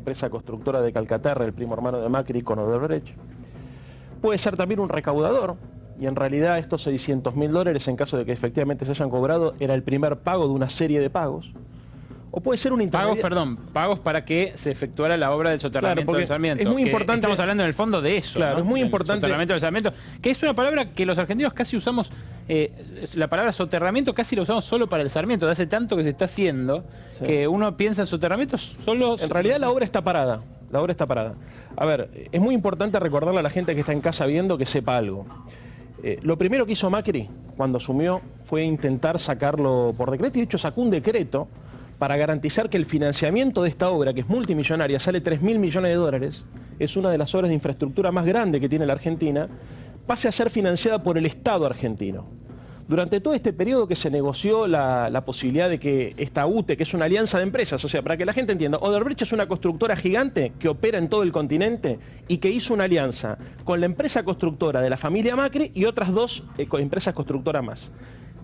empresa constructora de Calcaterra, el primo hermano de Macri con Odebrecht. Puede ser también un recaudador, y en realidad estos $600.000, en caso de que efectivamente se hayan cobrado, era el primer pago de una serie de pagos. O puede ser un intermediario. Pagos para que se efectuara la obra del soterramiento del Sarmiento. Es muy importante. Estamos hablando en el fondo de eso. Claro, ¿no? es muy importante. Soterramiento del Sarmiento, que es una palabra que los argentinos casi usamos, la palabra soterramiento casi la usamos solo para el Sarmiento. De hace tanto que se está haciendo, sí, que uno piensa en soterramiento solo. En realidad la obra está parada. La obra está parada. A ver, es muy importante recordarle a la gente que está en casa viendo que sepa algo. Lo primero que hizo Macri cuando asumió fue intentar sacarlo por decreto, y de hecho sacó un decreto para garantizar que el financiamiento de esta obra, que es multimillonaria, sale $3.000 millones, es una de las obras de infraestructura más grandes que tiene la Argentina, pase a ser financiada por el Estado argentino. Durante todo este periodo que se negoció la posibilidad de que esta UTE, que es una alianza de empresas, o sea, para que la gente entienda, Odebrecht es una constructora gigante que opera en todo el continente y que hizo una alianza con la empresa constructora de la familia Macri y otras dos empresas constructoras más.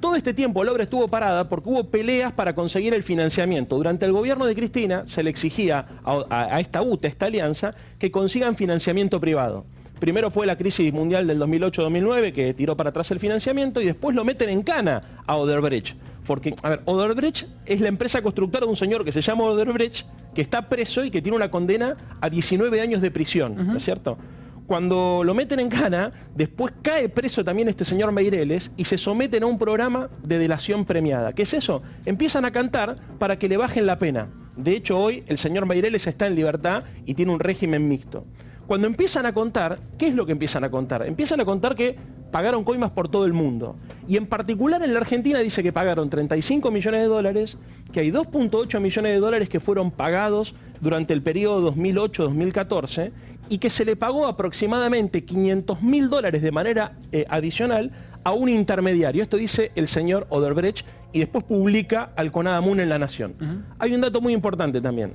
Todo este tiempo la obra estuvo parada porque hubo peleas para conseguir el financiamiento. Durante el gobierno de Cristina se le exigía a esta UTE, a esta alianza, que consigan financiamiento privado. Primero fue la crisis mundial del 2008-2009 que tiró para atrás el financiamiento, y después lo meten en cana a Odebrecht. Porque, a ver, Odebrecht es la empresa constructora de un señor que se llama Odebrecht, que está preso y que tiene una condena a 19 años de prisión, ¿no es cierto? Cuando lo meten en cana, después cae preso también este señor Meireles y se someten a un programa de delación premiada. ¿Qué es eso? Empiezan a cantar para que le bajen la pena. De hecho, hoy el señor Meireles está en libertad y tiene un régimen mixto. Cuando empiezan a contar, ¿qué es lo que empiezan a contar? Empiezan a contar que pagaron coimas por todo el mundo. Y en particular en la Argentina dice que pagaron $35 millones, que hay $2.8 millones que fueron pagados durante el periodo 2008-2014, y que se le pagó aproximadamente $500.000 de manera adicional a un intermediario. Esto dice el señor Odebrecht, y después publica Alconada Moon en La Nación. Hay un dato muy importante también.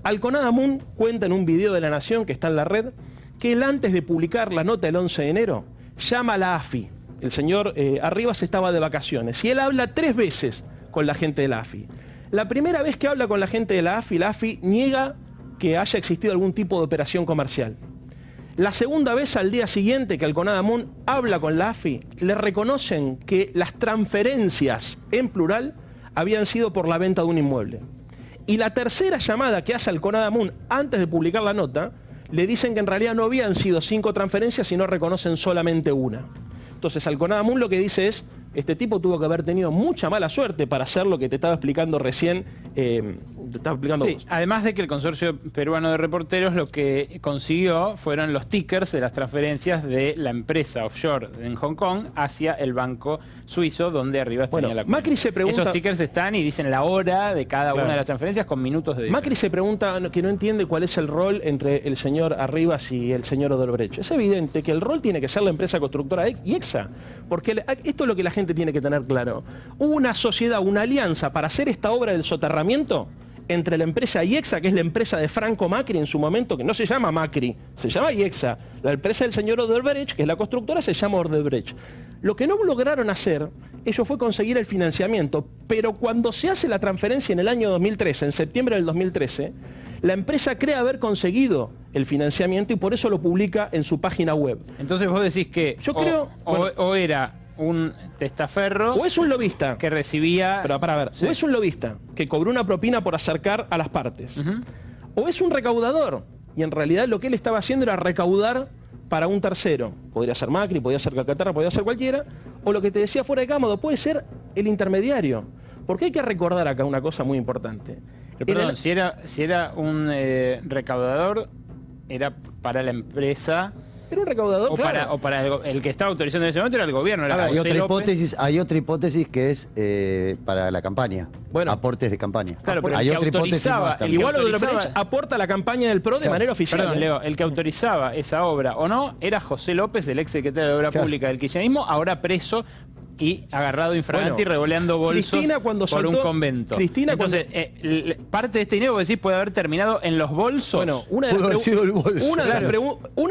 Alconada Moon cuenta en un video de La Nación que está en la red que él, antes de publicar la nota el 11 de enero, llama a la AFI. El señor Arribas estaba de vacaciones y él habla 3 veces con la gente de la AFI. La primera vez que habla con la gente de la AFI niega que haya existido algún tipo de operación comercial. La segunda vez, al día siguiente que Alconada Moon habla con la AFI, le reconocen que las transferencias, en plural, habían sido por la venta de un inmueble. Y la tercera llamada que hace Alconada Moon antes de publicar la nota, le dicen que en realidad no habían sido 5 transferencias, sino reconocen solamente una. Entonces Alconada Moon lo que dice es, este tipo tuvo que haber tenido mucha mala suerte para hacer lo que te estaba explicando recién. Sí, además de que el Consorcio Peruano de Reporteros lo que consiguió fueron los tickers de las transferencias de la empresa offshore en Hong Kong hacia el banco suizo, donde arriba tenía la cuenta. Macri se pregunta, esos tickers están y dicen la hora de cada una de las transferencias con minutos de diferencia. Macri se pregunta que no entiende cuál es el rol entre el señor Arribas y el señor Odebrecht. Es evidente que el rol tiene que ser la empresa constructora IEXA, porque esto es lo que la gente tiene que tener claro. Hubo una sociedad, una alianza para hacer esta obra del soterramiento entre la empresa IEXA, que es la empresa de Franco Macri en su momento, que no se llama Macri, se llama IEXA. La empresa del señor Odebrecht, que es la constructora, se llama Odebrecht. Lo que no lograron hacer, ellos fue conseguir el financiamiento, pero cuando se hace la transferencia en el año 2013, en septiembre del 2013, la empresa cree haber conseguido el financiamiento y por eso lo publica en su página web. Entonces vos decís que yo creo, o era un testaferro o es un lobista que recibía... Pero para ver, sí, o es un lobista que cobró una propina por acercar a las partes, o es un recaudador y en realidad lo que él estaba haciendo era recaudar para un tercero. Podría ser Macri, podría ser Calcaterra, podría ser cualquiera, o lo que te decía fuera de cámara, puede ser el intermediario. Porque hay que recordar acá una cosa muy importante. Pero perdón, si era un recaudador, era para la empresa... Era un recaudador, o para el que estaba autorizando en ese momento era el gobierno. Era hay otra hipótesis que es para la campaña. Bueno, aportes de campaña. Claro, pero hay el que otra autorizaba, igual Odebrecht aporta a la campaña del PRO de manera oficial. Perdón, Leo, el que autorizaba esa obra o no era José López, el ex secretario de Obra Pública del kirchnerismo, ahora preso y agarrado infragante y revoleando bolsos por un convento. Entonces, parte de este dinero, vos decís, puede haber terminado en los bolsos. Bueno, una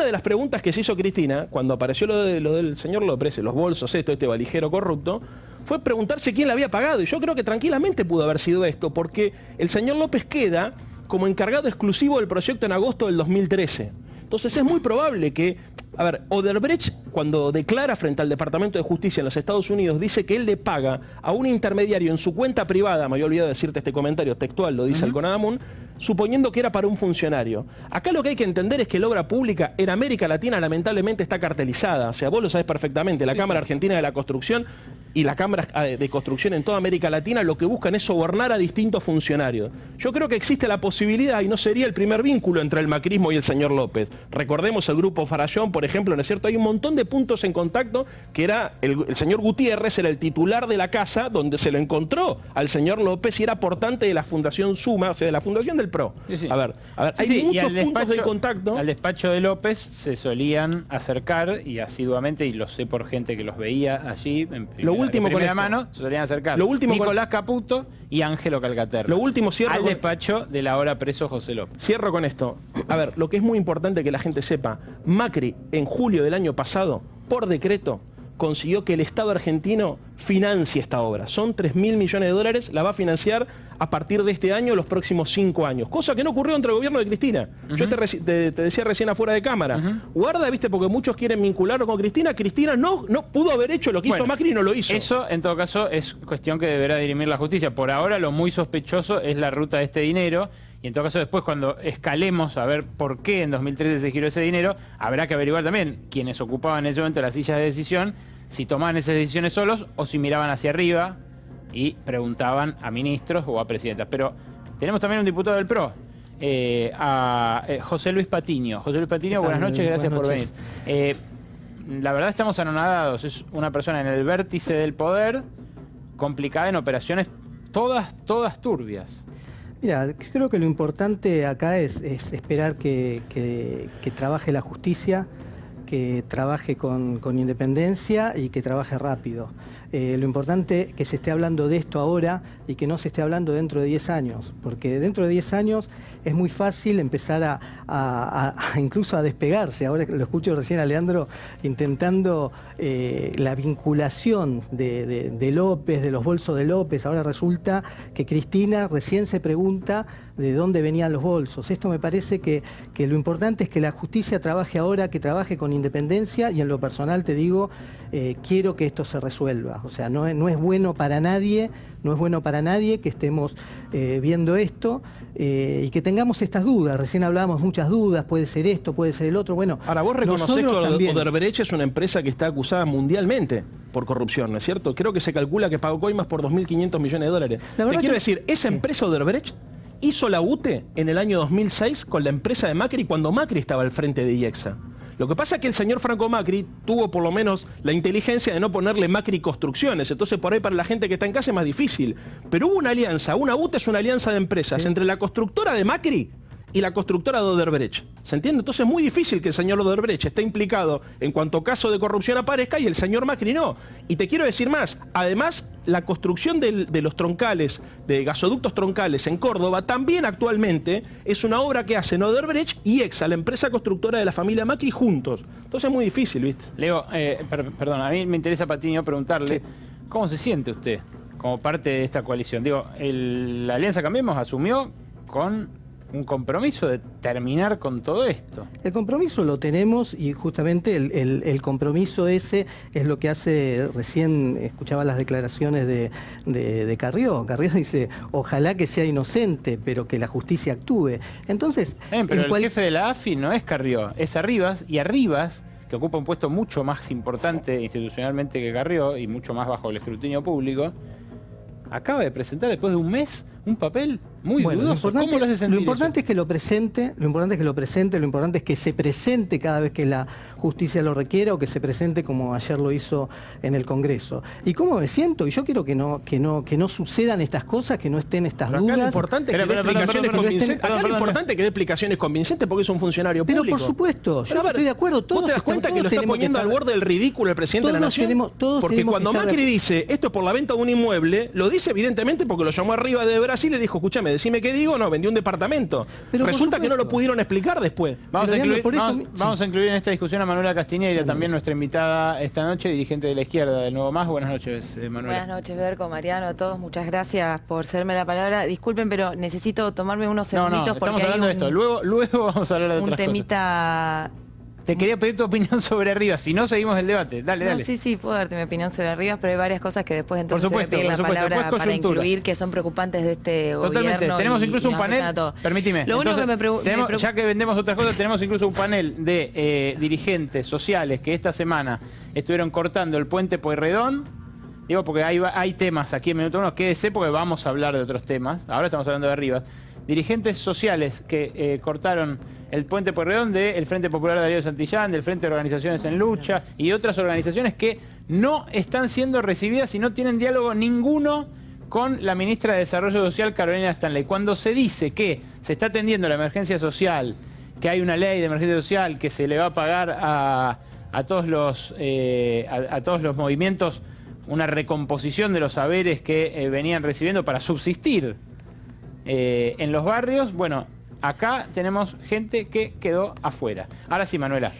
de las preguntas que se hizo Cristina, cuando apareció lo del señor López, los bolsos, este valijero corrupto, fue preguntarse quién le había pagado. Y yo creo que tranquilamente pudo haber sido esto, porque el señor López queda como encargado exclusivo del proyecto en agosto del 2013. Entonces es muy probable que, a ver, Odebrecht cuando declara frente al Departamento de Justicia en los Estados Unidos dice que él le paga a un intermediario en su cuenta privada, me había olvidado decirte este comentario textual, lo dice el CONADAMUN, suponiendo que era para un funcionario. Acá lo que hay que entender es que la obra pública en América Latina lamentablemente está cartelizada, o sea, vos lo sabés perfectamente, la Cámara Argentina de la Construcción y la Cámara de Construcción en toda América Latina lo que buscan es sobornar a distintos funcionarios. Yo creo que existe la posibilidad, y no sería el primer vínculo entre el macrismo y el señor López. Recordemos el grupo Farallón, por ejemplo, ¿no es cierto? Hay un montón de puntos en contacto que era el señor Gutiérrez, era el titular de la casa donde se lo encontró al señor López y era portante de la Fundación Suma, o sea, de la Fundación del PRO. A ver, hay muchos puntos de contacto. Al despacho de López se solían acercar, y asiduamente, y lo sé por gente que los veía allí, en primera mano, se solían acercar Nicolás Caputo y Ángelo Calcaterra. Lo último, al despacho del ahora preso José López. Cierro con esto. A ver, lo que es muy importante que la gente sepa, Macri en julio del año pasado, por decreto, consiguió que el Estado argentino financie esta obra. Son 3.000 millones de dólares, la va a financiar a partir de este año los próximos 5 años. Cosa que no ocurrió entre el gobierno de Cristina. Yo te decía recién afuera de cámara. Guarda, viste, porque muchos quieren vincularlo con Cristina. Cristina no pudo haber hecho lo que hizo Macri y no lo hizo. Eso, en todo caso, es cuestión que deberá dirimir la justicia. Por ahora, lo muy sospechoso es la ruta de este dinero. Y en todo caso, después, cuando escalemos a ver por qué en 2013 se giró ese dinero, habrá que averiguar también quiénes ocupaban en ese momento las sillas de decisión, si tomaban esas decisiones solos o si miraban hacia arriba y preguntaban a ministros o a presidentas. Pero tenemos también un diputado del PRO, José Luis Patiño. José Luis Patiño, buenas noches, gracias por venir. La verdad estamos anonadados, es una persona en el vértice del poder, complicada en operaciones todas turbias. Mira, creo que lo importante acá es esperar que trabaje la justicia, que trabaje con independencia y que trabaje rápido. Lo importante es que se esté hablando de esto ahora y que no se esté hablando dentro de 10 años, porque dentro de 10 años es muy fácil empezar incluso a despegarse. Ahora lo escucho recién a Leandro intentando la vinculación de López, de los bolsos de López. Ahora resulta que Cristina recién se pregunta de dónde venían los bolsos. Esto me parece que lo importante es que la justicia trabaje ahora, que trabaje con independencia, y en lo personal te digo, quiero que esto se resuelva. O sea, no es bueno para nadie, que estemos viendo esto y que tengamos estas dudas. Recién hablábamos muchas dudas, puede ser esto, puede ser el otro. Bueno, ahora vos reconocés que Odebrecht es una empresa que está acusada mundialmente por corrupción, ¿no es cierto? Creo que se calcula que pagó coimas por 2.500 millones de dólares. Te quiero decir, esa empresa Odebrecht hizo la UTE en el año 2006 con la empresa de Macri cuando Macri estaba al frente de IEXA. Lo que pasa es que el señor Franco Macri tuvo por lo menos la inteligencia de no ponerle Macri Construcciones, entonces por ahí para la gente que está en casa es más difícil. Pero hubo una alianza, una UTE es una alianza de empresas entre la constructora de Macri y la constructora de Odebrecht. ¿Se entiende? Entonces es muy difícil que el señor Odebrecht esté implicado en cuanto caso de corrupción aparezca y el señor Macri no. Y te quiero decir más, además la construcción de los troncales, de gasoductos troncales en Córdoba, también actualmente es una obra que hacen Odebrecht y EXA, la empresa constructora de la familia Macri, juntos. Entonces es muy difícil, ¿viste? Leo, perdón, a mí me interesa, Patiño, preguntarle, ¿cómo se siente usted como parte de esta coalición? Digo, la Alianza Cambiemos asumió con un compromiso de terminar con todo esto. El compromiso lo tenemos y justamente el compromiso ese es lo que hace, recién escuchaba las declaraciones de Carrió. Carrió dice, ojalá que sea inocente, pero que la justicia actúe. Entonces... pero el jefe de la AFI no es Carrió, es Arribas, y Arribas, que ocupa un puesto mucho más importante institucionalmente que Carrió y mucho más bajo el escrutinio público, acaba de presentar después de un mes un papel muy dudoso. ¿Cómo lo hace sentir? Lo importante es que lo presente, lo importante es que se presente cada vez que la justicia lo requiera o que se presente como ayer lo hizo en el Congreso. ¿Y cómo me siento? Y yo quiero que no sucedan estas cosas, que no estén estas dudas. Lo importante es que dé explicaciones convincentes. Acá lo importante es que dé explicaciones convincentes porque es un funcionario público. Pero por supuesto, yo estoy de acuerdo. ¿Vos te das cuenta que lo está poniendo al borde del ridículo el presidente de la Nación? Porque cuando Macri dice esto es por la venta de un inmueble, lo dice evidentemente porque lo llamó arriba de Brasil y le dijo, escúchame, decime qué digo, no, vendí un departamento. Pero resulta que no lo pudieron explicar después. Vamos a incluir en esta discusión a Manuela Castiñeira, también nuestra invitada esta noche, dirigente de la izquierda de Nuevo Más. Buenas noches, Manuela. Buenas noches, Berco, Mariano, a todos. Muchas gracias por cederme la palabra. Disculpen, pero necesito tomarme unos segunditos porque estamos hablando de esto. Luego vamos a hablar de otras cosas. Un temita... Te quería pedir tu opinión sobre Rivas, si no seguimos el debate. Dale. Sí, puedo darte mi opinión sobre Rivas, pero hay varias cosas que después entonces te voy a pedir la palabra para incluir, que son preocupantes de este gobierno. Tenemos incluso un panel, permíteme. Lo único que me pregunto... Ya que vendemos otras cosas, tenemos incluso un panel de dirigentes sociales que esta semana estuvieron cortando el puente Pueyrredón. Digo, porque hay temas aquí en Minuto Uno, quédese porque vamos a hablar de otros temas. Ahora estamos hablando de Rivas. Dirigentes sociales que cortaron el puente Pueyrredón del Frente Popular de Darío Santillán, del Frente de Organizaciones en Lucha y otras organizaciones que no están siendo recibidas y no tienen diálogo ninguno con la ministra de Desarrollo Social, Carolina Stanley. Cuando se dice que se está atendiendo la emergencia social, que hay una ley de emergencia social, que se le va a pagar a todos los movimientos una recomposición de los saberes que venían recibiendo para subsistir en los barrios, bueno, acá tenemos gente que quedó afuera. Ahora sí, Manuela.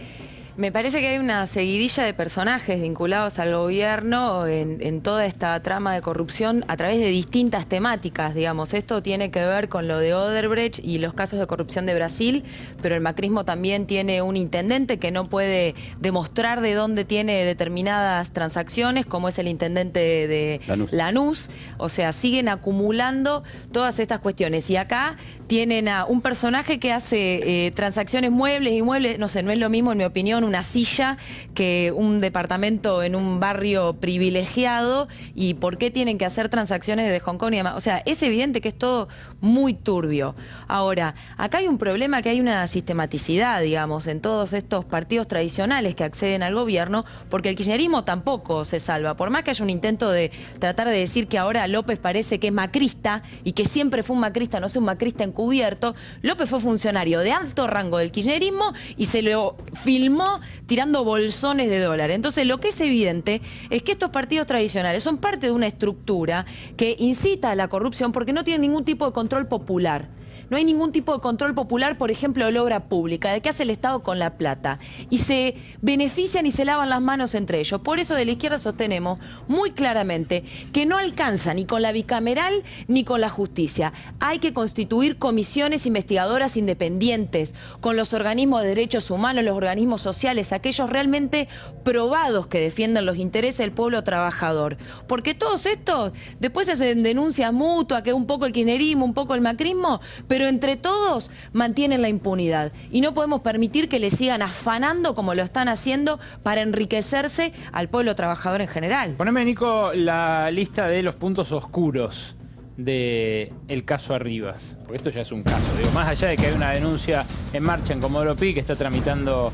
Me parece que hay una seguidilla de personajes vinculados al gobierno en toda esta trama de corrupción a través de distintas temáticas, digamos. Esto tiene que ver con lo de Odebrecht y los casos de corrupción de Brasil, pero el macrismo también tiene un intendente que no puede demostrar de dónde tiene determinadas transacciones, como es el intendente de Lanús. O sea, siguen acumulando todas estas cuestiones. Y acá tienen a un personaje que hace transacciones muebles y muebles, no sé, no es lo mismo en mi opinión una silla que un departamento en un barrio privilegiado, y por qué tienen que hacer transacciones desde Hong Kong y demás. O sea, es evidente que es todo muy turbio. Ahora, acá hay un problema, que hay una sistematicidad, digamos, en todos estos partidos tradicionales que acceden al gobierno, porque el kirchnerismo tampoco se salva. Por más que haya un intento de tratar de decir que ahora López parece que es macrista y que siempre fue un macrista, no sé, un macrista encubierto, López fue funcionario de alto rango del kirchnerismo y se lo filmó tirando bolsones de dólares. Entonces, lo que es evidente es que estos partidos tradicionales son parte de una estructura que incita a la corrupción porque no tienen ningún tipo de control popular. No hay ningún tipo de control popular, por ejemplo, de la obra pública, de qué hace el Estado con la plata. Y se benefician y se lavan las manos entre ellos. Por eso de la izquierda sostenemos muy claramente que no alcanza ni con la bicameral ni con la justicia. Hay que constituir comisiones investigadoras independientes con los organismos de derechos humanos, los organismos sociales, aquellos realmente probados que defiendan los intereses del pueblo trabajador. Porque todos estos después se hacen denuncias mutuas, que un poco el kirchnerismo, un poco el macrismo, pero entre todos mantienen la impunidad. Y no podemos permitir que le sigan afanando como lo están haciendo para enriquecerse al pueblo trabajador en general. Poneme, Nico, la lista de los puntos oscuros del caso Arribas, porque esto ya es un caso. Digo, más allá de que hay una denuncia en marcha en Comodoro Pi que está tramitando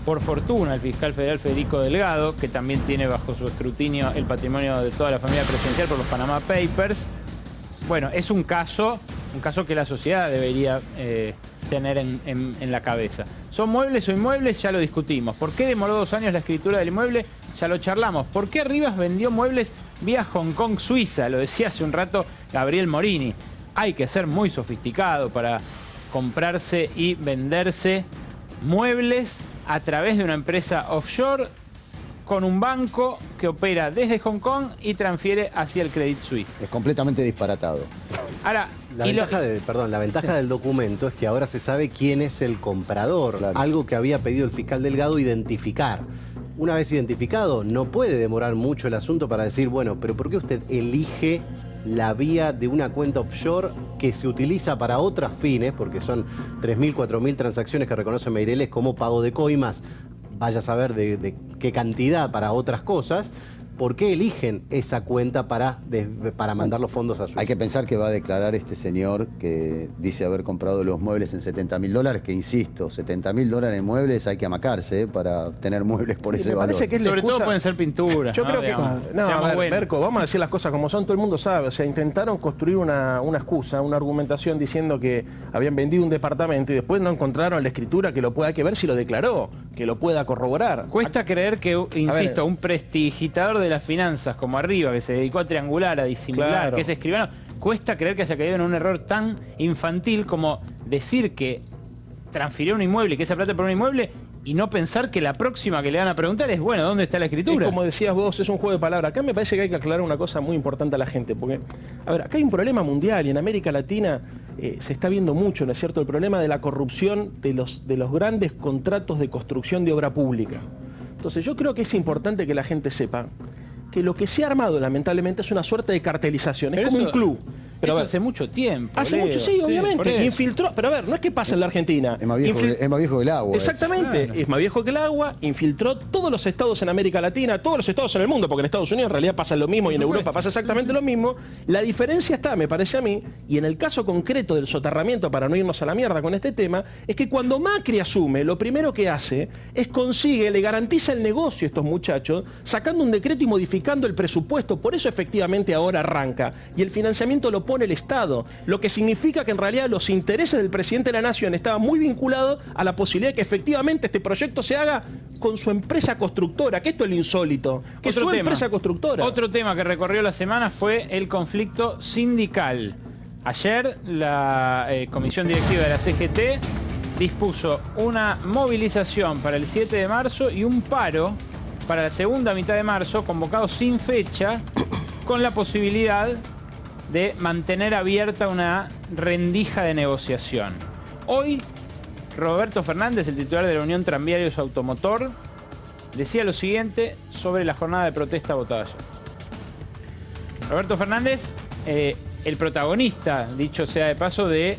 por fortuna el fiscal federal Federico Delgado, que también tiene bajo su escrutinio el patrimonio de toda la familia presidencial por los Panama Papers. Bueno, es un caso que la sociedad debería tener en la cabeza. ¿Son muebles o inmuebles? Ya lo discutimos. ¿Por qué demoró 2 años la escritura del inmueble? Ya lo charlamos. ¿Por qué Rivas vendió muebles vía Hong Kong, Suiza? Lo decía hace un rato Gabriel Morini. Hay que ser muy sofisticado para comprarse y venderse muebles a través de una empresa offshore con un banco que opera desde Hong Kong y transfiere hacia el Credit Suisse. Es completamente disparatado. Ahora, la ventaja del documento es que ahora se sabe quién es el comprador, claro. Algo que había pedido el fiscal Delgado identificar. Una vez identificado, no puede demorar mucho el asunto para decir, bueno, pero ¿por qué usted elige la vía de una cuenta offshore que se utiliza para otros fines? Porque son 3.000, 4.000 transacciones que reconoce Meireles como pago de coimas. Vaya a saber de qué cantidad para otras cosas. ¿Por qué eligen esa cuenta para mandar los fondos a Suiza? Hay que pensar que va a declarar este señor que dice haber comprado los muebles en $70.000, que insisto, $70.000 en muebles hay que amacarse para tener muebles por ese valor. Que es sobre todo pueden ser pinturas. Yo creo que Berco, vamos a decir las cosas como son, todo el mundo sabe. O sea, intentaron construir una excusa, una argumentación diciendo que habían vendido un departamento y después no encontraron la escritura que lo pueda, hay que ver si lo declaró, que lo pueda corroborar. Cuesta creer que, insisto, un prestidigitador de las finanzas como Arriba, que se dedicó a triangular, a disimular, claro, que es escribano, cuesta creer que haya caído en un error tan infantil como decir que transfirió un inmueble y que esa plata por un inmueble y no pensar que la próxima que le van a preguntar es, bueno, ¿dónde está la escritura? Es como decías vos, es un juego de palabras. Acá me parece que hay que aclarar una cosa muy importante a la gente, porque, a ver, acá hay un problema mundial y en América Latina se está viendo mucho, ¿no es cierto?, el problema de la corrupción de los grandes contratos de construcción de obra pública. Entonces yo creo que es importante que la gente sepa que lo que se ha armado lamentablemente es una suerte de cartelización, es como un club. Pero hace mucho tiempo. Hace mucho, sí, obviamente. Infiltró, pero a ver, no es que pasa en la Argentina. Es más viejo que el agua. Exactamente, es más viejo que el agua, infiltró todos los estados en América Latina, todos los estados en el mundo, porque en Estados Unidos en realidad pasa lo mismo y en Europa pasa exactamente lo mismo. La diferencia está, me parece a mí, y en el caso concreto del soterramiento, para no irnos a la mierda con este tema, es que cuando Macri asume, lo primero que hace es le garantiza el negocio a estos muchachos, sacando un decreto y modificando el presupuesto. Por eso efectivamente ahora arranca. Y el financiamiento lo pone el Estado, lo que significa que en realidad los intereses del presidente de la Nación estaban muy vinculados a la posibilidad de que efectivamente este proyecto se haga con su empresa constructora, que esto es lo insólito, que es su empresa constructora. Otro tema que recorrió la semana fue el conflicto sindical. Ayer la comisión directiva de la CGT dispuso una movilización para el 7 de marzo y un paro para la segunda mitad de marzo, convocado sin fecha, con la posibilidad de mantener abierta una rendija de negociación. Hoy, Roberto Fernández, el titular de la Unión Tranviarios Automotor, decía lo siguiente sobre la jornada de protesta votada ayer. Roberto Fernández, el protagonista, dicho sea de paso, de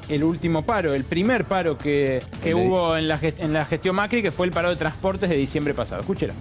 el último paro, el primer paro que hubo en la gestión Macri, que fue el paro de transportes de diciembre pasado. Escúchelo.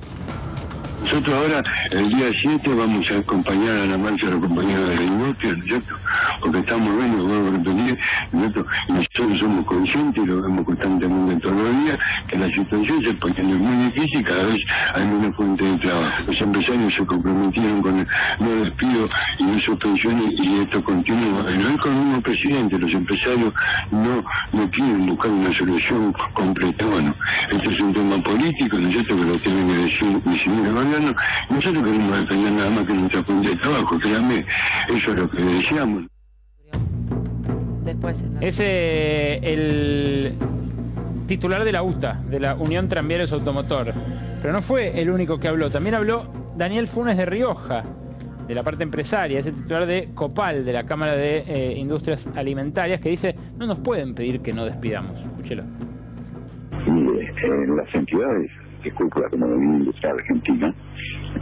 Nosotros ahora, el día 7, vamos a acompañar a la marcha de los compañeros de la industria, ¿no es cierto? Porque estamos viendo, vuelvo a repetir, ¿no es cierto? Y nosotros somos conscientes y lo vemos constantemente todos los días, que la situación se pone muy difícil y cada vez hay menos fuente de trabajo. Los empresarios se comprometieron con el no despido y no suspensiones y esto continúa. No es con el mismo presidente, los empresarios no quieren buscar una solución completa. Bueno, este es un tema político, ¿no es cierto?, que lo tienen que decidir el gobierno. Nosotros queremos defender nada más que nuestra fuente de trabajo, créanme, eso es lo que deseamos. Es el titular de la UTA, de la Unión Tranviarios Automotor. Pero no fue el único que habló, también habló Daniel Funes de Rioja, de la parte empresaria, es el titular de COPAL, de la Cámara de Industrias Alimentarias, que dice, no nos pueden pedir que no despidamos. Escúchelo. Las entidades que culpa la economía industrial argentina,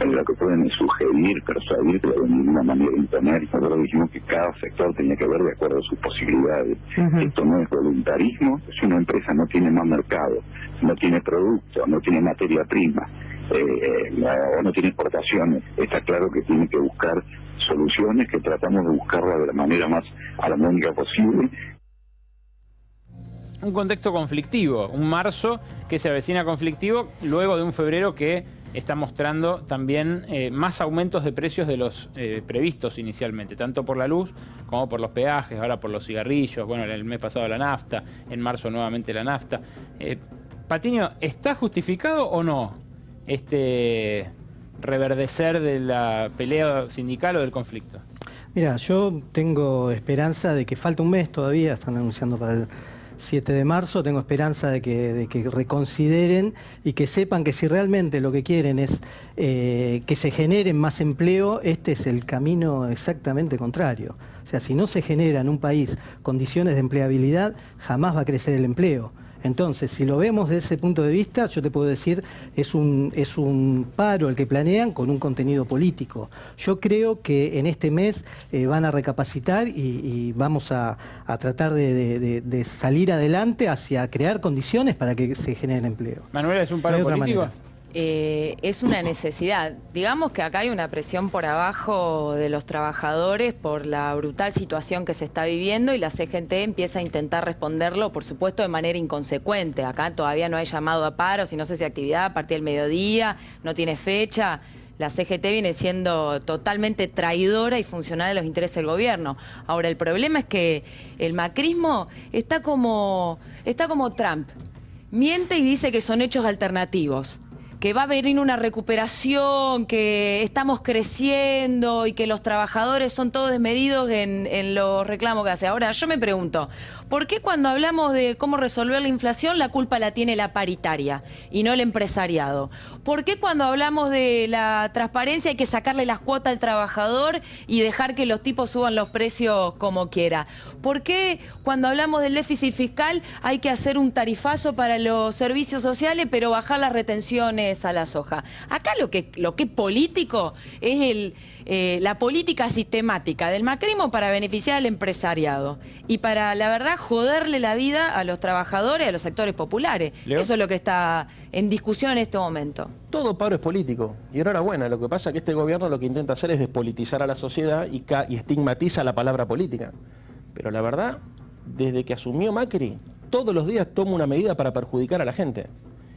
lo que pueden sugerir, persuadir, pero de ninguna manera imponer. Nosotros dijimos que cada sector tenía que ver de acuerdo a sus posibilidades. Esto no es voluntarismo, si una empresa no tiene más mercado, no tiene producto, no tiene materia prima, o no tiene exportaciones, está claro que tiene que buscar soluciones, que tratamos de buscarla de la manera más armónica posible. Un contexto conflictivo, un marzo que se avecina conflictivo luego de un febrero que está mostrando también más aumentos de precios de los previstos inicialmente, tanto por la luz como por los peajes, ahora por los cigarrillos, bueno, el mes pasado la nafta, en marzo nuevamente la nafta. Patiño, ¿está justificado o no este reverdecer de la pelea sindical o del conflicto? Mira, yo tengo esperanza de que falta un mes todavía, están anunciando para el 7 de marzo, tengo esperanza de que reconsideren y que sepan que si realmente lo que quieren es que se generen más empleo, este es el camino exactamente contrario. O sea, si no se genera en un país condiciones de empleabilidad, jamás va a crecer el empleo. Entonces, si lo vemos desde ese punto de vista, yo te puedo decir, es un paro el que planean con un contenido político. Yo creo que en este mes van a recapacitar y vamos a tratar de salir adelante hacia crear condiciones para que se genere empleo. Manuela, ¿es un paro político? Es una necesidad. Digamos que acá hay una presión por abajo de los trabajadores por la brutal situación que se está viviendo y la CGT empieza a intentar responderlo, por supuesto, de manera inconsecuente. Acá todavía no hay llamado a paro, si no sé si actividad a partir del mediodía, no tiene fecha. La CGT viene siendo totalmente traidora y funcional de los intereses del gobierno. Ahora, el problema es que el macrismo está como Trump. Miente y dice que son hechos alternativos, que va a venir una recuperación, que estamos creciendo y que los trabajadores son todos desmedidos en los reclamos que hace. Ahora, yo me pregunto, ¿Por qué cuando hablamos de cómo resolver la inflación la culpa la tiene la paritaria y no el empresariado? ¿Por qué cuando hablamos de la transparencia hay que sacarle las cuotas al trabajador y dejar que los tipos suban los precios como quiera? ¿Por qué cuando hablamos del déficit fiscal hay que hacer un tarifazo para los servicios sociales pero bajar las retenciones a la soja? Acá lo que es político es la política sistemática del macrismo para beneficiar al empresariado y para, la verdad, joderle la vida a los trabajadores, a los sectores populares. ¿Leo? Eso es lo que está en discusión en este momento. Todo paro es político. Y enhorabuena, lo que pasa es que este gobierno lo que intenta hacer es despolitizar a la sociedad y estigmatiza la palabra política. Pero la verdad, desde que asumió Macri, todos los días toma una medida para perjudicar a la gente.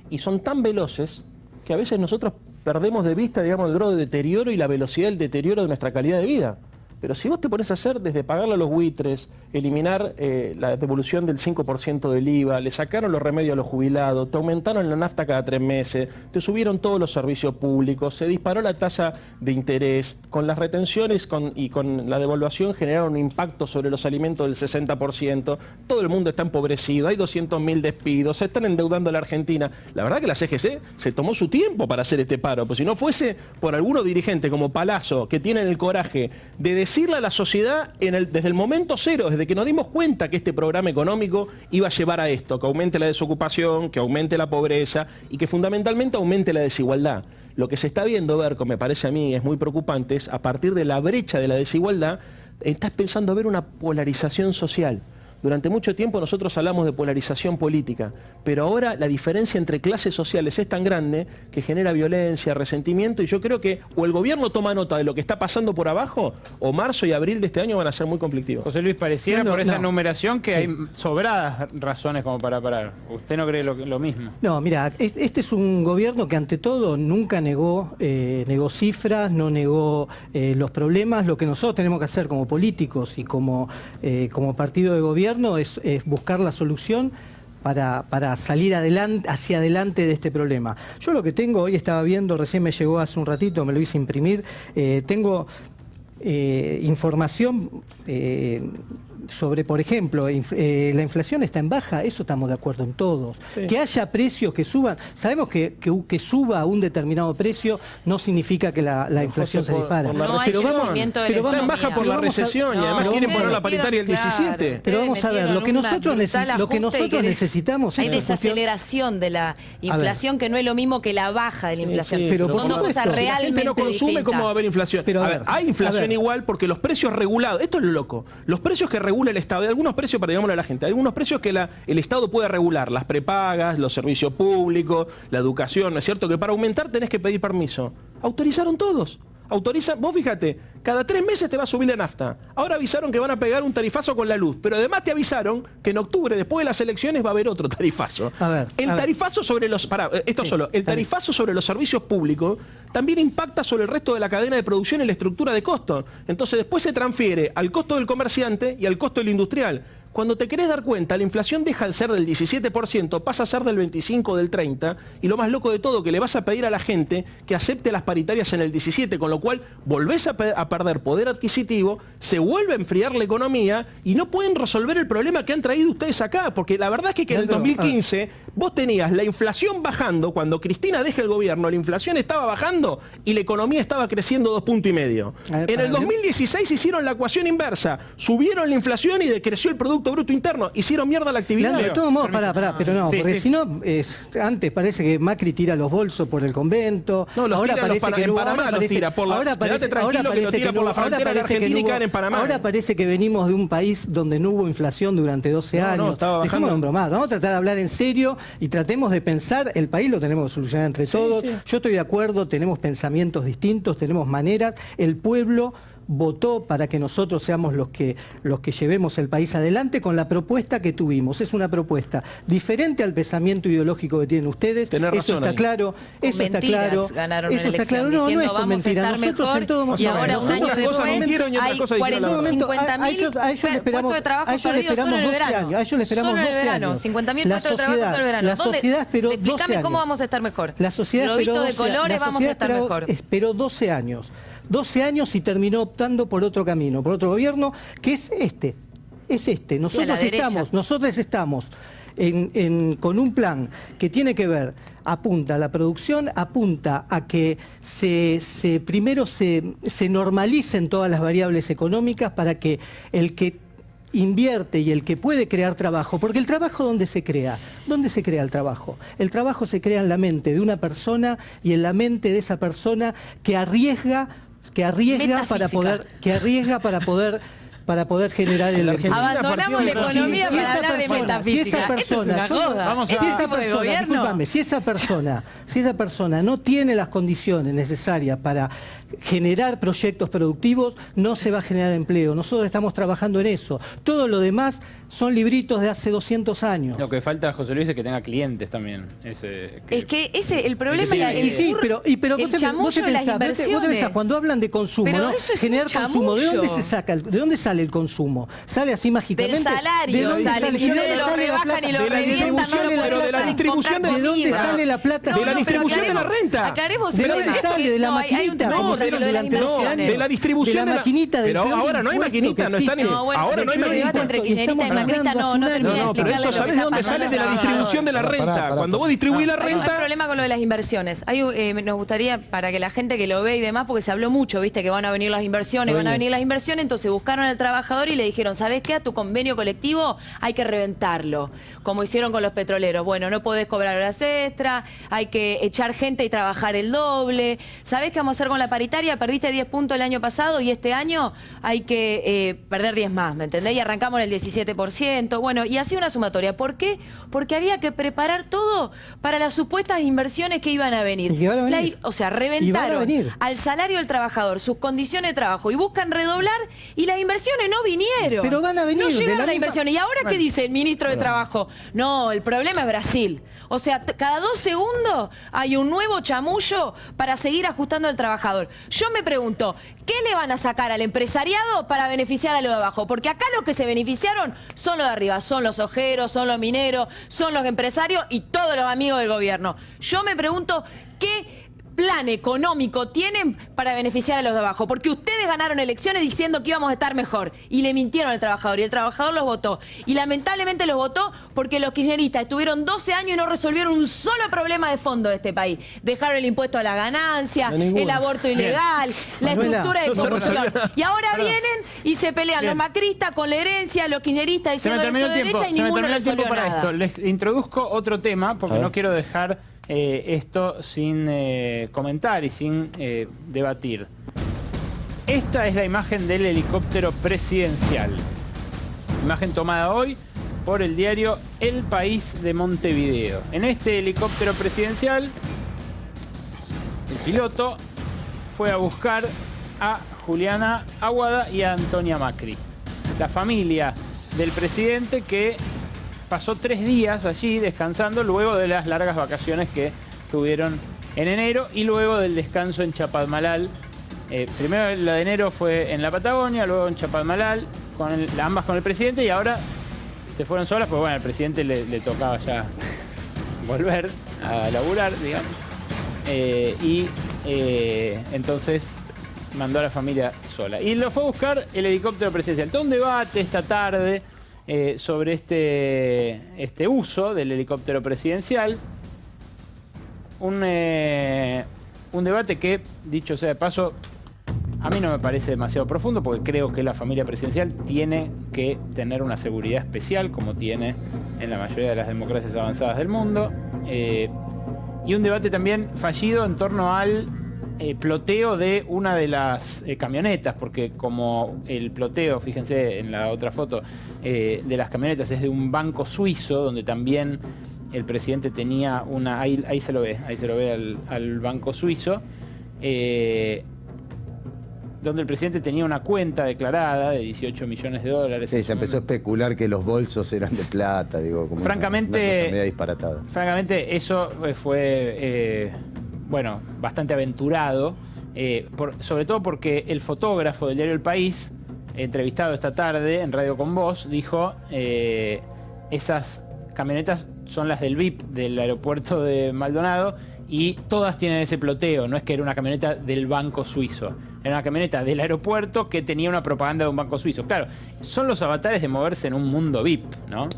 Y son tan veloces que a veces nosotros perdemos de vista, digamos, el grado de deterioro y la velocidad del deterioro de nuestra calidad de vida. Pero si vos te pones a hacer desde pagarle a los buitres, eliminar la devolución del 5% del IVA, le sacaron los remedios a los jubilados, te aumentaron la nafta cada 3 meses, te subieron todos los servicios públicos, se disparó la tasa de interés, con las retenciones y con la devaluación generaron un impacto sobre los alimentos del 60%, todo el mundo está empobrecido, hay 200.000 despidos, se están endeudando a la Argentina. La verdad que la CGC se tomó su tiempo para hacer este paro, pues si no fuese por algunos dirigentes como Palazzo, que tienen el coraje de decirle a la sociedad desde el momento cero, desde que nos dimos cuenta que este programa económico iba a llevar a esto, que aumente la desocupación, que aumente la pobreza y que fundamentalmente aumente la desigualdad. Lo que se está viendo, Berco, me parece a mí, es muy preocupante, es a partir de la brecha de la desigualdad, estás pensando ver una polarización social. Durante mucho tiempo nosotros hablamos de polarización política, pero ahora la diferencia entre clases sociales es tan grande que genera violencia, resentimiento, y yo creo que o el gobierno toma nota de lo que está pasando por abajo, o marzo y abril de este año van a ser muy conflictivos. José Luis, pareciera por esa enumeración que hay sobradas razones como para parar. ¿Usted no cree lo mismo? No, mira, este es un gobierno que ante todo nunca negó cifras, no negó los problemas. Lo que nosotros tenemos que hacer como políticos y como partido de gobierno es buscar la solución para salir hacia adelante de este problema. Yo lo que tengo, hoy estaba viendo, recién me llegó hace un ratito, me lo hice imprimir, tengo información sobre, por ejemplo, la inflación está en baja, eso estamos de acuerdo en todos. Sí. Que haya precios que suban, sabemos que suba a un determinado precio no significa que la inflación se dispara. Pero está en baja por la recesión y además quieren poner la paritaria el 17. Pero vamos a ver, lo que nosotros necesitamos... Hay desaceleración de la inflación que no es lo mismo que la baja de la inflación. Pero son dos cosas realmente distintas. La gente no consume, ¿cómo va a haber inflación? Pero a ver, hay inflación igual porque los precios regulados, esto es lo loco, los precios que regula el Estado, hay algunos precios, para digámosle a la gente, hay algunos precios que el Estado puede regular, las prepagas, los servicios públicos, la educación, ¿no es cierto? Que para aumentar tenés que pedir permiso. Autorizaron todos. Vos fíjate, cada 3 meses te va a subir la nafta. Ahora avisaron que van a pegar un tarifazo con la luz, pero además te avisaron que en octubre, después de las elecciones, va a haber otro tarifazo. El tarifazo sobre los servicios públicos también impacta sobre el resto de la cadena de producción y la estructura de costos. Entonces después se transfiere al costo del comerciante y al costo del industrial. Cuando te querés dar cuenta, la inflación deja de ser del 17%, pasa a ser del 25%, del 30%, y lo más loco de todo, que le vas a pedir a la gente que acepte las paritarias en el 17%, con lo cual volvés a perder poder adquisitivo, se vuelve a enfriar la economía y no pueden resolver el problema que han traído ustedes acá, porque la verdad es que en el 2015 vos tenías la inflación bajando, cuando Cristina deja el gobierno, la inflación estaba bajando y la economía estaba creciendo 2,5 puntos. En el 2016 hicieron la ecuación inversa, subieron la inflación y decreció el Producto Bruto Interno, hicieron mierda la actividad. De todos modos, pero no, porque si no, antes parece que Macri tira los bolsos por el convento, no, ahora parece que en Panamá los tira por la frontera de Argentina y caen en Panamá. Ahora parece que venimos de un país donde no hubo inflación durante 12 años. Dejémonos en bromar, vamos a tratar de hablar en serio y tratemos de pensar, el país lo tenemos que solucionar entre todos. Yo estoy de acuerdo, tenemos pensamientos distintos, tenemos maneras, el pueblo votó para que nosotros seamos los que llevemos el país adelante con la propuesta que tuvimos. Es una propuesta diferente al pensamiento ideológico que tienen ustedes. Tenés razón, eso está claro. Eso está claro. Ganaron eso está claro. No es con mentiras. Nosotros en todo y ahora un año después hay 50.000 puestos de trabajo perdidos solo en el verano. A ellos le esperamos 12 años. 50.000 puestos de trabajo solo en el verano. La sociedad esperó 12 años. Explícame cómo vamos a estar mejor. La sociedad esperó de colores vamos a estar mejor. Esperó 12 años. 12 años y terminó optando por otro camino, por otro gobierno, que es este. es este. Nosotros estamos con un plan que tiene que ver, apunta a la producción, apunta a que primero se normalicen todas las variables económicas para que el que invierte y el que puede crear trabajo, porque el trabajo ¿dónde se crea? ¿Dónde se crea el trabajo? El trabajo se crea en la mente de una persona y en la mente de esa persona que arriesga para poder generar el empleo. Abandonamos la economía para hablar de metafísica. Si esa persona no tiene las condiciones necesarias para generar proyectos productivos, no se va a generar empleo. Nosotros estamos trabajando en eso. Todo lo demás son libritos de hace 200 años. Lo que falta, José Luis, es que tenga clientes también. Es que el problema es pero vos te pensás, cuando hablan de consumo, ¿no? Generar consumo, ¿de dónde sale el consumo? ¿Sale así mágicamente? Del salario, sale. Si no lo rebajan y lo revientan, de la distribución ¿de dónde sale la plata? De la distribución de la renta. Aclaremos. ¿De dónde sale? De la maquinita. De la distribución de la maquinita. Pero ahora no hay maquinita, no está ni... Ahora no hay maquinita. Entre kirchnerista y macrista no termina de pero eso, ¿sabes de dónde sale? De la distribución de la renta. Cuando vos distribuís la renta... Hay problema con lo de las inversiones. Nos gustaría, para que la gente que lo ve y demás, porque se habló mucho, viste, que van a venir las inversiones, entonces buscaron al trabajador y le dijeron, ¿sabés qué? A tu convenio colectivo hay que reventarlo, como hicieron con los petroleros. Bueno, no podés cobrar horas extra, hay que echar gente y trabajar el doble. ¿Sabés qué vamos a hacer con la paritaria? Perdiste 10 puntos el año pasado y este año hay que perder 10 más, ¿me entendés? Y arrancamos en el 17%. Bueno, y así una sumatoria. ¿Por qué? Porque había que preparar todo para las supuestas inversiones que iban a venir. O sea, reventaron al salario del trabajador, sus condiciones de trabajo, y buscan redoblar, y las inversiones no vinieron. Pero van a venir. No llegaron las inversiones. ¿Y ahora qué dice el ministro de Trabajo? No, el problema es Brasil. O sea, cada 2 segundos hay un nuevo chamullo para seguir ajustando al trabajador. Yo me pregunto, ¿qué le van a sacar al empresariado para beneficiar a los de abajo? Porque acá los que se beneficiaron son los de arriba, son los ojeros, son los mineros, son los empresarios y todos los amigos del gobierno. Yo me pregunto, ¿qué plan económico tienen para beneficiar a los de abajo? Porque ustedes ganaron elecciones diciendo que íbamos a estar mejor y le mintieron al trabajador y el trabajador los votó. Y lamentablemente los votó porque los kirchneristas estuvieron 12 años y no resolvieron un solo problema de fondo de este país. Dejaron el impuesto a la ganancia, el aborto ilegal, la estructura de corrupción. Y ahora vienen y se pelean los macristas con la herencia, los kirchneristas diciendo eso de derecha y ninguno resolvió nada. Les introduzco otro tema porque no quiero dejar esto sin comentar y sin debatir. Esta es la imagen del helicóptero presidencial. Imagen tomada hoy por el diario El País de Montevideo. En este helicóptero presidencial, el piloto fue a buscar a Juliana Aguada y a Antonia Macri. La familia del presidente que pasó 3 días allí descansando luego de las largas vacaciones que tuvieron en enero y luego del descanso en Chapadmalal. Primero la de enero fue en la Patagonia, luego en Chapadmalal, ambas con el presidente, y ahora se fueron solas, porque bueno, al presidente le tocaba ya volver a laburar, digamos. Entonces mandó a la familia sola. Y lo fue a buscar el helicóptero presidencial. Todo un debate esta tarde sobre este uso del helicóptero presidencial. Un debate que, dicho sea de paso, a mí no me parece demasiado profundo, porque creo que la familia presidencial tiene que tener una seguridad especial, como tiene en la mayoría de las democracias avanzadas del mundo. Y un debate también fallido en torno al ploteo de una de las camionetas, porque como el ploteo, fíjense en la otra foto, de las camionetas es de un banco suizo, donde también el presidente tenía una... Ahí se lo ve al banco suizo, donde el presidente tenía una cuenta declarada de 18 millones de dólares. Sí, se empezó a especular que los bolsos eran de plata, digo, como francamente, una cosa media disparatada. Francamente, eso fue... bueno, bastante aventurado, sobre todo porque el fotógrafo del diario El País, entrevistado esta tarde en Radio Con Voz, dijo esas camionetas son las del VIP del aeropuerto de Maldonado y todas tienen ese ploteo. No es que era una camioneta del banco suizo, era una camioneta del aeropuerto que tenía una propaganda de un banco suizo. Claro, son los avatares de moverse en un mundo VIP, ¿no?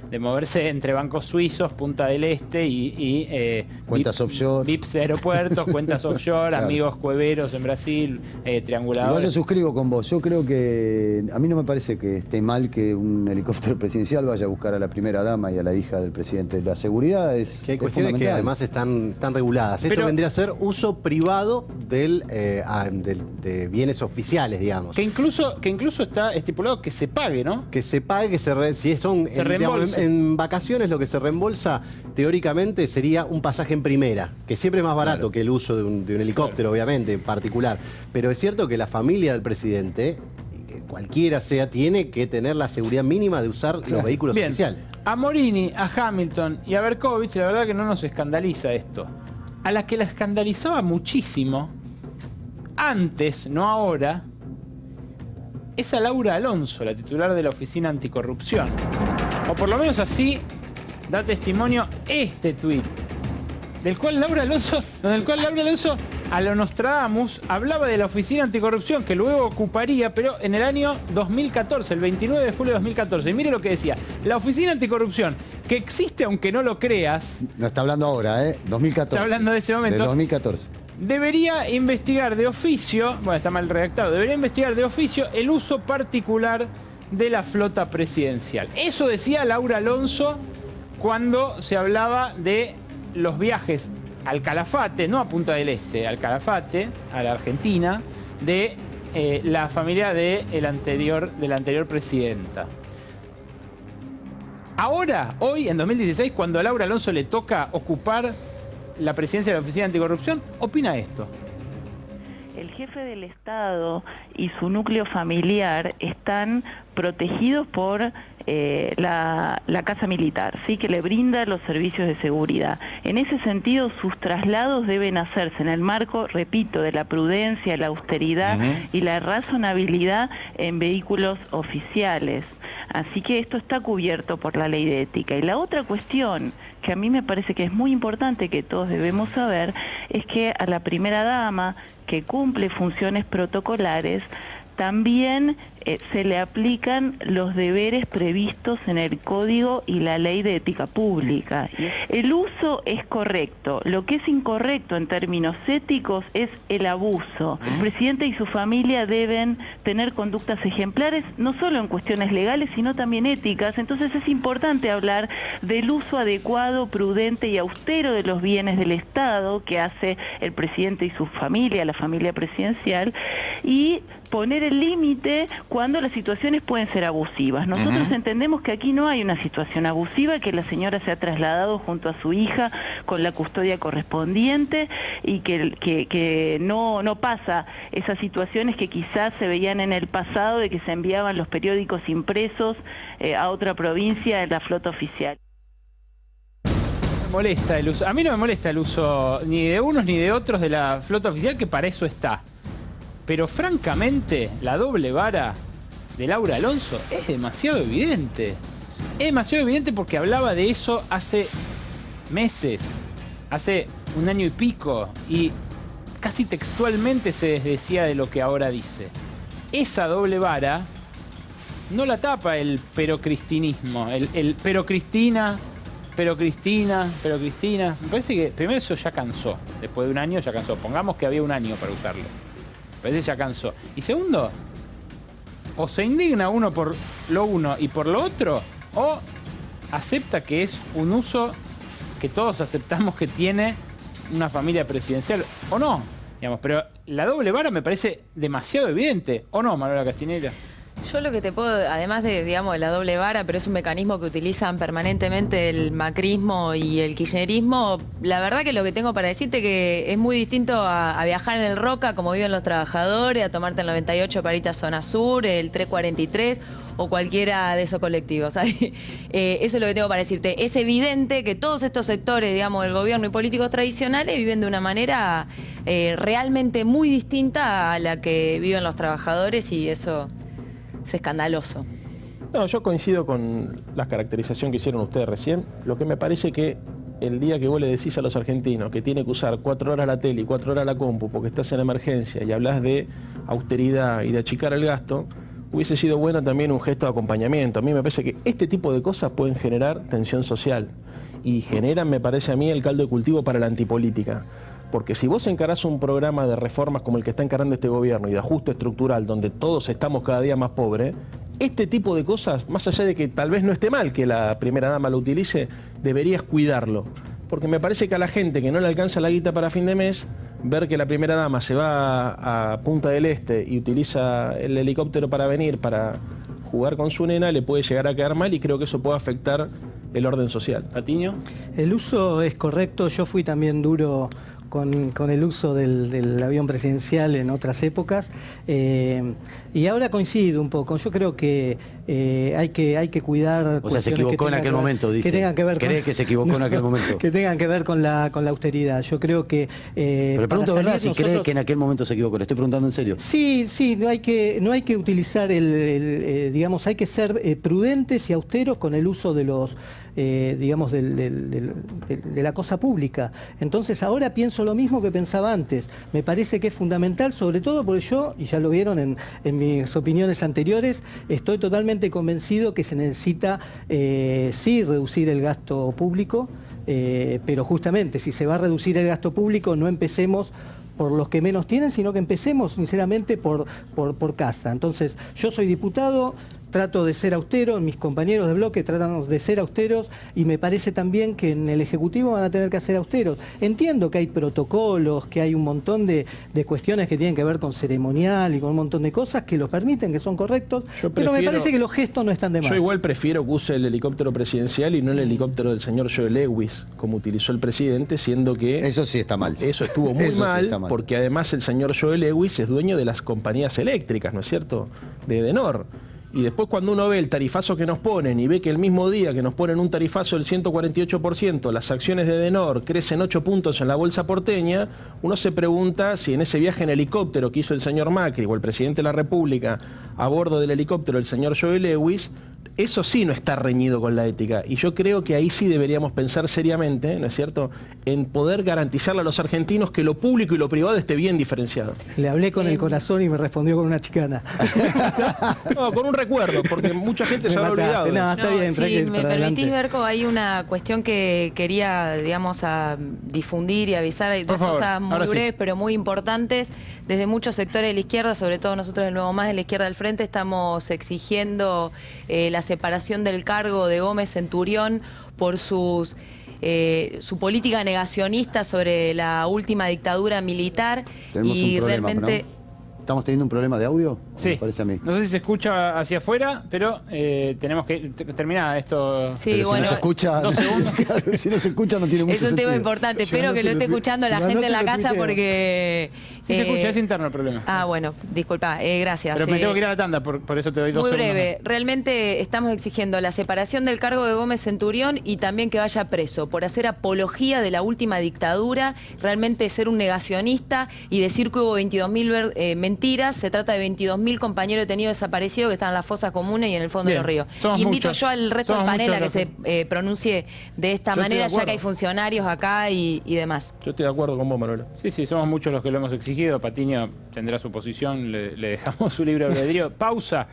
De moverse entre bancos suizos, Punta del Este y cuentas offshore. VIPs de aeropuertos, cuentas offshore, claro. Amigos cueveros en Brasil, trianguladores. Igual yo suscribo con vos. Yo creo que a mí no me parece que esté mal que un helicóptero presidencial vaya a buscar a la primera dama y a la hija del presidente. La seguridad es que hay cuestiones que además están reguladas. Esto vendría a ser uso privado de bienes oficiales, digamos. Que incluso está estipulado que se pague, ¿no? Que se pague, si son en vacaciones lo que se reembolsa teóricamente sería un pasaje en primera, que siempre es más barato que el uso de un helicóptero, obviamente, en particular. Pero es cierto que la familia del presidente, cualquiera sea, tiene que tener la seguridad mínima de usar los vehículos oficiales. A Morini, a Hamilton y a Berkovich, la verdad que no nos escandaliza esto. A la que la escandalizaba muchísimo, antes, no ahora, es a Laura Alonso, la titular de la Oficina Anticorrupción. O por lo menos así da testimonio este tuit, del cual Laura Alonso a lo Nostradamus hablaba de la Oficina Anticorrupción que luego ocuparía, pero en el año 2014, el 29 de julio de 2014. Y mire lo que decía, la Oficina Anticorrupción, que existe aunque no lo creas. No está hablando ahora, 2014. Está hablando de ese momento. De 2014. Debería investigar de oficio, bueno, está mal redactado, debería investigar de oficio el uso particular de la flota presidencial. Eso decía Laura Alonso cuando se hablaba de los viajes al Calafate, no a Punta del Este, al Calafate, a la Argentina, de la familia de la anterior presidenta. Ahora, hoy, en 2016, cuando a Laura Alonso le toca ocupar la presidencia de la Oficina Anticorrupción, opina esto. El jefe del Estado y su núcleo familiar están protegidos por la Casa Militar, ¿sí? Que le brinda los servicios de seguridad. En ese sentido, sus traslados deben hacerse en el marco, repito, de la prudencia, la austeridad y la razonabilidad en vehículos oficiales. Así que esto está cubierto por la ley de ética. Y la otra cuestión que a mí me parece que es muy importante, que todos debemos saber, es que a la primera dama, que cumple funciones protocolares, también se le aplican los deberes previstos en el Código y la Ley de Ética Pública. El uso es correcto. Lo que es incorrecto en términos éticos es el abuso. El presidente y su familia deben tener conductas ejemplares, no solo en cuestiones legales, sino también éticas. Entonces es importante hablar del uso adecuado, prudente y austero de los bienes del Estado que hace el presidente y su familia, la familia presidencial, y poner el límite cuando las situaciones pueden ser abusivas. Nosotros entendemos que aquí no hay una situación abusiva, que la señora se ha trasladado junto a su hija con la custodia correspondiente y que no pasa esas situaciones que quizás se veían en el pasado de que se enviaban los periódicos impresos a otra provincia de la flota oficial. Molesta el uso. A mí no me molesta el uso ni de unos ni de otros de la flota oficial, que para eso está. Pero francamente, la doble vara de Laura Alonso es demasiado evidente. Es demasiado evidente porque hablaba de eso hace meses, hace un año y pico, y casi textualmente se desdecía de lo que ahora dice. Esa doble vara no la tapa el perocristinismo, el pero Cristina. Me parece que primero eso ya cansó. Después de un año ya cansó. Pongamos que había un año para usarlo. Parece que ya cansó. Y segundo, o se indigna uno por lo uno y por lo otro, o acepta que es un uso que todos aceptamos que tiene una familia presidencial, o no. Digamos, pero la doble vara me parece demasiado evidente, ¿o no, Manuela Castinera? Yo lo que te puedo, además de, digamos, de la doble vara, pero es un mecanismo que utilizan permanentemente el macrismo y el kirchnerismo, la verdad que lo que tengo para decirte que es muy distinto a viajar en el Roca, como viven los trabajadores, a tomarte el 98 para irte a Zona Sur, el 343 o cualquiera de esos colectivos. Eso es lo que tengo para decirte. Es evidente que todos estos sectores, digamos, del gobierno y políticos tradicionales viven de una manera realmente muy distinta a la que viven los trabajadores, y eso es escandaloso. No, yo coincido con la caracterización que hicieron ustedes recién. Lo que me parece que el día que vos le decís a los argentinos que tiene que usar 4 horas la tele y 4 horas la compu porque estás en emergencia y hablas de austeridad y de achicar el gasto, hubiese sido bueno también un gesto de acompañamiento. A mí me parece que este tipo de cosas pueden generar tensión social y generan, me parece a mí, el caldo de cultivo para la antipolítica. Porque si vos encarás un programa de reformas como el que está encarando este gobierno y de ajuste estructural donde todos estamos cada día más pobres, este tipo de cosas, más allá de que tal vez no esté mal que la primera dama lo utilice, deberías cuidarlo. Porque me parece que a la gente que no le alcanza la guita para fin de mes, ver que la primera dama se va a Punta del Este y utiliza el helicóptero para venir, para jugar con su nena, le puede llegar a quedar mal y creo que eso puede afectar el orden social. ¿Patiño? El uso es correcto, yo fui también duro con el uso del avión presidencial en otras épocas y ahora coincido un poco. Yo creo que hay que cuidar. O sea, se equivocó en aquel momento, dice. Que tengan que ver ¿Cree que se equivocó en aquel momento? Que tengan que ver con la austeridad. Yo creo que pero le pregunto, ¿verdad? Si cree que en aquel momento se equivocó. Le estoy preguntando en serio. Sí, no hay que utilizar digamos, hay que ser prudentes y austeros con el uso de los digamos, de la cosa pública. Entonces ahora pienso lo mismo que pensaba antes. Me parece que es fundamental, sobre todo porque yo, y ya lo vieron en mis opiniones anteriores, estoy totalmente convencido que se necesita sí reducir el gasto público, pero justamente si se va a reducir el gasto público no empecemos por los que menos tienen, sino que empecemos sinceramente por casa. Entonces, yo soy diputado, trato de ser austero, mis compañeros de bloque tratan de ser austeros y me parece también que en el Ejecutivo van a tener que ser austeros. Entiendo que hay protocolos, que hay un montón de cuestiones que tienen que ver con ceremonial y con un montón de cosas que los permiten, que son correctos, pero me parece que los gestos no están de más. Yo igual prefiero que use el helicóptero presidencial y no el helicóptero del señor Joe Lewis, como utilizó el presidente, siendo que... Eso sí está mal. Eso estuvo muy mal, porque además el señor Joe Lewis es dueño de las compañías eléctricas, ¿no es cierto?, de Edenor. Y después cuando uno ve el tarifazo que nos ponen y ve que el mismo día que nos ponen un tarifazo del 148%, las acciones de Edenor crecen 8 puntos en la bolsa porteña, uno se pregunta si en ese viaje en helicóptero que hizo el señor Macri o el presidente de la República a bordo del helicóptero el señor Joe Lewis, eso sí no está reñido con la ética. Y yo creo que ahí sí deberíamos pensar seriamente, ¿no es cierto?, en poder garantizarle a los argentinos que lo público y lo privado esté bien diferenciado. Le hablé con el corazón y me respondió con una chicana. No, con un recuerdo, porque mucha gente se habrá olvidado. No, está bien, si me permitís, Berco, hay una cuestión que quería, digamos, difundir y avisar. Hay dos cosas muy breves, pero muy importantes. Desde muchos sectores de la izquierda, sobre todo nosotros del Nuevo Más, de la izquierda del Frente, estamos exigiendo la separación del cargo de Gómez Centurión por su política negacionista sobre la última dictadura militar. Y realmente... ¿no? ¿Estamos teniendo un problema de audio? Sí. Me parece a mí. No sé si se escucha hacia afuera, pero tenemos que terminar esto. Sí, pero bueno, si no se escucha, 2 segundos. Si no se escucha no tiene mucho sentido. Es un tema importante. Espero que lo esté escuchando la gente en la casa porque... Sí, se escucha, es interno el problema. Ah, bueno, disculpa, gracias. Pero me tengo que ir a la tanda, por eso te doy 2 segundos. Muy breve, realmente estamos exigiendo la separación del cargo de Gómez Centurión y también que vaya preso por hacer apología de la última dictadura, realmente ser un negacionista y decir que hubo 22.000 mentiras. Se trata de 22.000 compañeros detenidos desaparecidos que están en las fosas comunes y en el fondo de los ríos. Invito yo al resto del panel a que se pronuncie de esta manera, ya que hay funcionarios acá y demás. Yo estoy de acuerdo con vos, Manuela. Sí, somos muchos los que lo hemos exigido. Patiño tendrá su posición, le dejamos su libre albedrío. Pausa.